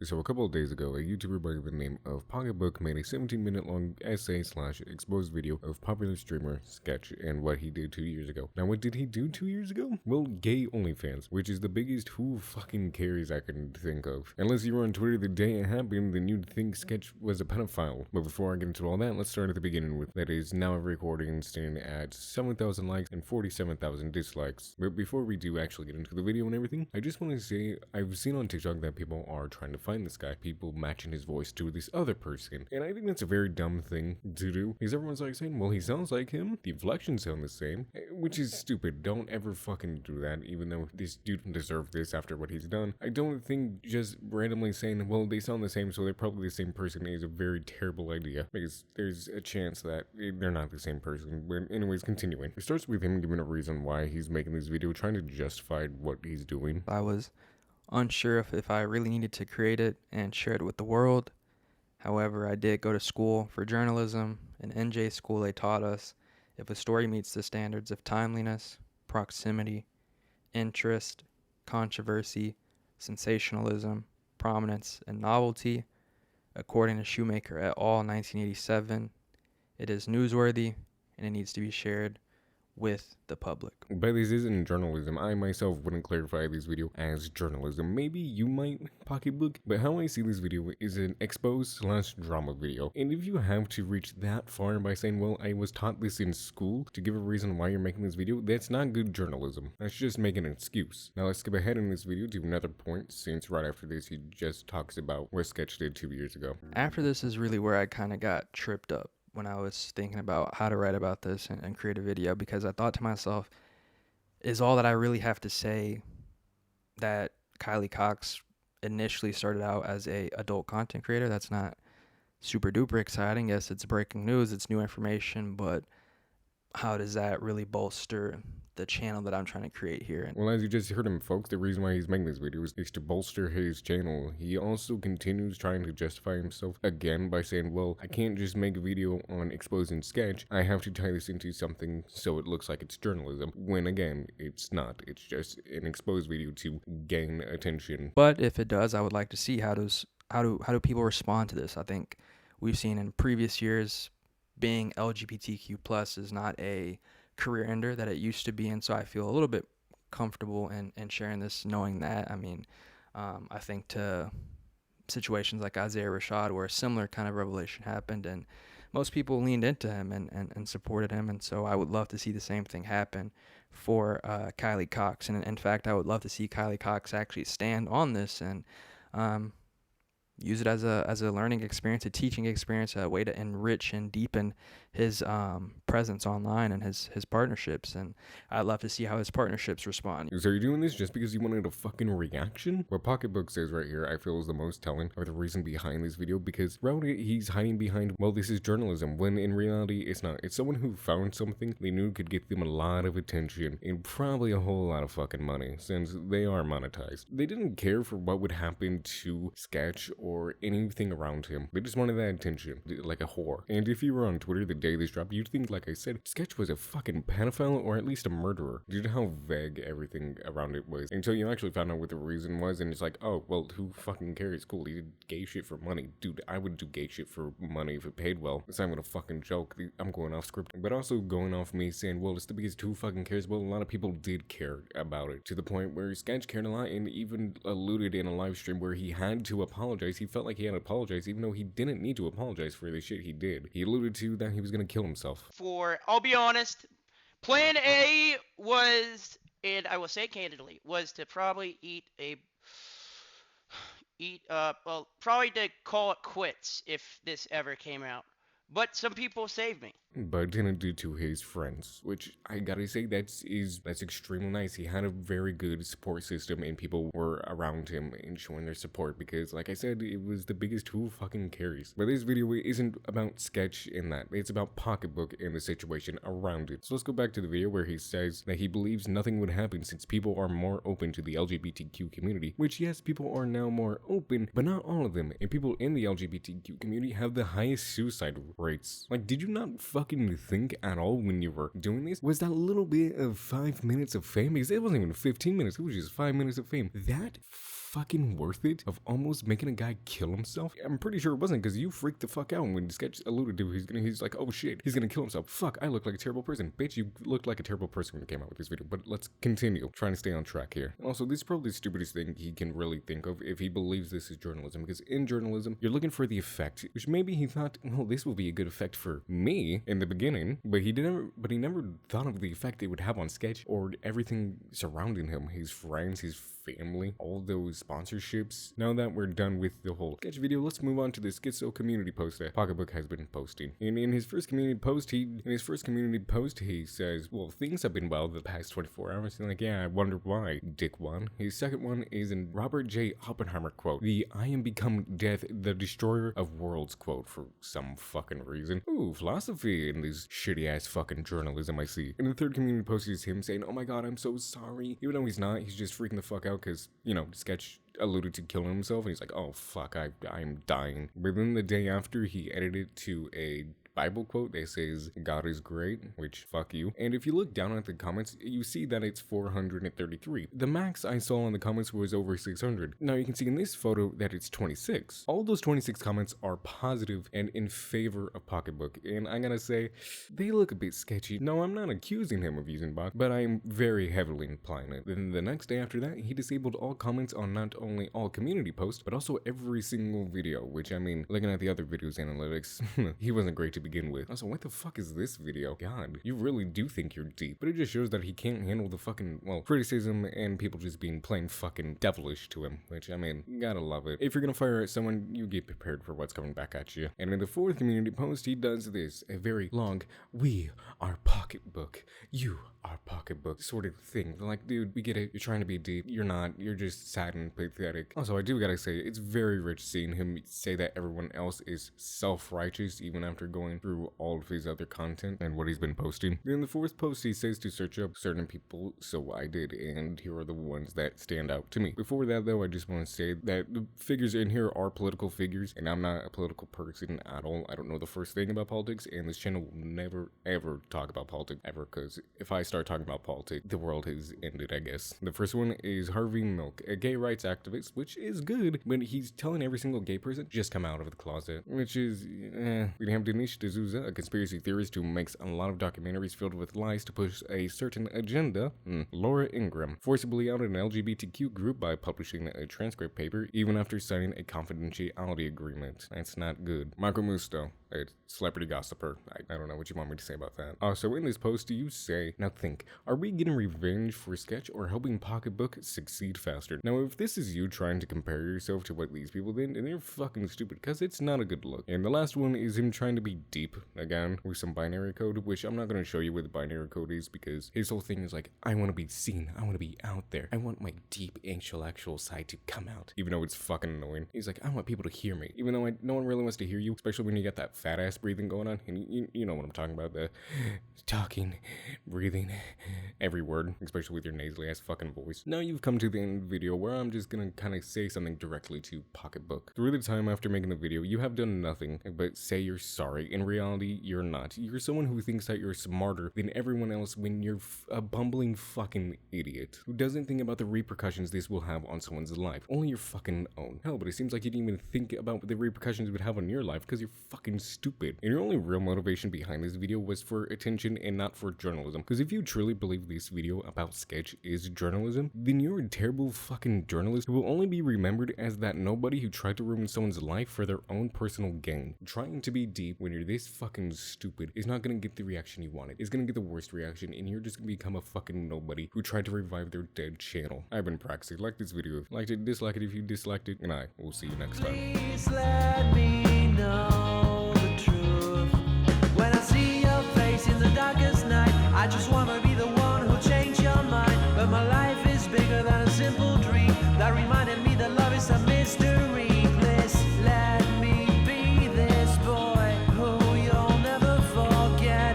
So a couple of days ago, a YouTuber by the name of Pocketbook made a 17-minute long essay / exposed video of popular streamer Sketch and what he did 2 years ago. Now, what did he do 2 years ago? Well, gay OnlyFans, which is the biggest who fucking cares I can think of. Unless you were on Twitter the day it happened, then you'd think Sketch was a pedophile. But before I get into all that, let's start at the beginning with that is now every recording standing at 7,000 likes and 47,000 dislikes. But before we do actually get into the video and everything, I just want to say I've seen on TikTok that people are trying to find this guy, people matching his voice to this other person, and I think that's a very dumb thing to do, because everyone's like saying, well, he sounds like him, the inflections sound the same, which is stupid. Don't ever fucking do that, even though this dude deserved this after what he's done. I don't think just randomly saying, well, they sound the same, so they're probably the same person is a very terrible idea, because there's a chance that they're not the same person. But anyways, continuing. It starts with him giving a reason why he's making this video, trying to justify what he's doing. I was unsure if I really needed to create it and share it with the world. However, I did go to school for journalism. In NJ school, they taught us if a story meets the standards of timeliness, proximity, interest, controversy, sensationalism, prominence, and novelty, according to Shoemaker et al. 1987, it is newsworthy and it needs to be shared with the public. But this isn't journalism. I myself wouldn't clarify this video as journalism. Maybe you might, Pocketbook, but how I see this video is an expose / drama video. And if you have to reach that far by saying, well, I was taught this in school to give a reason why you're making this video, that's not good journalism. That's just making an excuse. Now let's skip ahead in this video to another point, since right after this he just talks about what Sketch did 2 years ago. After this is really where I kind of got tripped up when I was thinking about how to write about this and create a video, because I thought to myself, is all that I really have to say that Kylie Cox initially started out as a adult content creator? That's not super duper exciting. Yes, it's breaking news, it's new information, but how does that really bolster the channel that I'm trying to create here? Well, as you just heard him, folks, the reason why he's making this video is to bolster his channel. He also continues trying to justify himself again by saying, well, I can't just make a video on exposing Sketch. I have to tie this into something so it looks like it's journalism. When again, it's not. It's just an exposed video to gain attention. But if it does, I would like to see how do people respond to this. I think we've seen in previous years being LGBTQ plus is not a career ender that it used to be, and so I feel a little bit comfortable in sharing this, knowing that. I mean, I think to situations like Isaiah Rashad where a similar kind of revelation happened and most people leaned into him and supported him, and so I would love to see the same thing happen for Kylie Cox. And in fact, I would love to see Kylie Cox actually stand on this and use it as a learning experience, a teaching experience, a way to enrich and deepen his presence online and his partnerships. And I'd love to see how his partnerships respond. So you're doing this just because you wanted a fucking reaction? What Pocketbook says right here, I feel is the most telling, or the reason behind this video, because throughout it, he's hiding behind, well, this is journalism, when in reality, it's not. It's someone who found something they knew could get them a lot of attention and probably a whole lot of fucking money, since they are monetized. They didn't care for what would happen to Sketch or anything around him. They just wanted that attention, like a whore. And if you were on Twitter the day this dropped, you'd think, like I said, Sketch was a fucking pedophile or at least a murderer, due to how vague everything around it was, until you actually found out what the reason was, and it's like, oh, well, who fucking cares? Cool, he did gay shit for money. Dude, I would do gay shit for money if it paid well. It's not even a fucking joke. I'm going off script, but also going off me saying, well, it's the biggest who fucking cares. Well, a lot of people did care about it, to the point where Sketch cared a lot, and even alluded in a live stream where he had to apologize. He felt like he had to apologize, even though he didn't need to apologize for the shit he did. He alluded to that he was gonna kill himself. I'll be honest, plan A was, and I will say candidly, was to probably probably to call it quits if this ever came out. But some people saved me. But didn't do to his friends, which I gotta say that's extremely nice. He had a very good support system and people were around him and showing their support, because like I said, it was the biggest who fucking cares. But this video isn't about Sketch in that, it's about Pocketbook and the situation around it. So let's go back to the video where he says that he believes nothing would happen since people are more open to the LGBTQ community, which yes, people are now more open, but not all of them. And people in the LGBTQ community have the highest suicide rates. Like, did you not fucking think at all when you were doing this? Was that little bit of 5 minutes of fame? Because it wasn't even 15 minutes, it was just 5 minutes of fame. That fucking worth it of almost making a guy kill himself? I'm pretty sure it wasn't, because you freaked the fuck out when Sketch alluded to he's like, oh shit, he's gonna kill himself. Fuck, I look like a terrible person. Bitch, you looked like a terrible person when you came out with this video. But let's continue trying to stay on track here. And also, this is probably the stupidest thing he can really think of if he believes this is journalism, because in journalism, you're looking for the effect, which maybe he thought, well, this will be a good effect for me in the beginning, but he never thought of the effect it would have on Sketch or everything surrounding him, his friends, his family, all those sponsorships. Now that we're done with the whole Sketch video, let's move on to the Schizo community post that Pocketbook has been posting. And in his first community post, he says, well, things have been well the past 24 hours. And like, yeah, I wonder why, dick one. His second one is in Robert J. Oppenheimer quote, the I am become death, the destroyer of worlds quote, for some fucking reason. Ooh, philosophy in this shitty ass fucking journalism I see. And the third community post is him saying, oh my god, I'm so sorry. Even though he's not, he's just freaking the fuck out because, you know, Sketch alluded to killing himself, and he's like, oh fuck, I'm dying. But then the day after, he edited to a Bible quote that says, God is great, which fuck you. And if you look down at the comments, you see that it's 433. The max I saw in the comments was over 600. Now you can see in this photo that it's 26. All those 26 comments are positive and in favor of Pocketbook, and I gotta say, they look a bit sketchy. No, I'm not accusing him of using bots, but I'm very heavily implying it. Then the next day after that, he disabled all comments on not only all community posts, but also every single video, which, I mean, looking at the other videos analytics, he wasn't great to begin with. Also, what the fuck is this video? God, you really do think you're deep. But it just shows that he can't handle the fucking, well, criticism and people just being plain fucking devilish to him, which, I mean, you gotta love it. If you're gonna fire at someone, you get prepared for what's coming back at you. And in the fourth community post, he does this, a very long, we are Pocketbook, you are Pocketbook sort of thing. They're like, dude, we get it. You're trying to be deep. You're not. You're just sad and pathetic. Also, I do gotta say, it's very rich seeing him say that everyone else is self-righteous even after going through all of his other content and what he's been posting. In the fourth post, he says to search up certain people, so I did, and here are the ones that stand out to me. Before that, though, I just want to say that the figures in here are political figures, and I'm not a political person at all. I don't know the first thing about politics, and this channel will never, ever talk about politics, ever, because if I start talking about politics, the world has ended, I guess. The first one is Harvey Milk, a gay rights activist, which is good, but he's telling every single gay person, just come out of the closet, which is, We have Dinesh D'Souza, a conspiracy theorist who makes a lot of documentaries filled with lies to push a certain agenda. Laura Ingram, forcibly outed an LGBTQ group by publishing a transcript paper, even after signing a confidentiality agreement. That's not good. Marco Musto, a celebrity gossiper. I don't know what you want me to say about that. Also, in this post, you say, now think, are we getting revenge for Sketch or helping Pocketbook succeed faster? Now, if this is you trying to compare yourself to what these people did, then you're fucking stupid, because it's not a good look. And the last one is him trying to be deep, again, with some binary code, which I'm not going to show you what the binary code is, because his whole thing is like, I want to be seen, I want to be out there, I want my deep intellectual side to come out, even though it's fucking annoying. He's like, I want people to hear me, even though no one really wants to hear you, especially when you got that fat ass breathing going on, and you know what I'm talking about, the talking, breathing, every word, especially with your nasally ass fucking voice. Now you've come to the end of the video where I'm just gonna kind of say something directly to Pocketbook. Through the time after making the video, you have done nothing but say you're sorry. In reality, you're not. You're someone who thinks that you're smarter than everyone else when you're a bumbling fucking idiot who doesn't think about the repercussions this will have on someone's life, only your fucking own. Hell, but it seems like you didn't even think about the repercussions it would have on your life because you're fucking stupid. And your only real motivation behind this video was for attention and not for journalism. Because if you truly believe this video about Sketch is journalism, then you're a terrible fucking journalist who will only be remembered as that nobody who tried to ruin someone's life for their own personal gain. Trying to be deep when you're this fucking stupid is not gonna get the reaction you wanted. It's gonna get the worst reaction, and you're just gonna become a fucking nobody who tried to revive their dead channel. I've been practicing. Like this video if you liked it, dislike it if you disliked it, and I will see you next time. Please let me know the truth. When I see your face in the darkest night, I just wanna be the one who'll change your mind. But my life is bigger than a simple dream that reminded me that love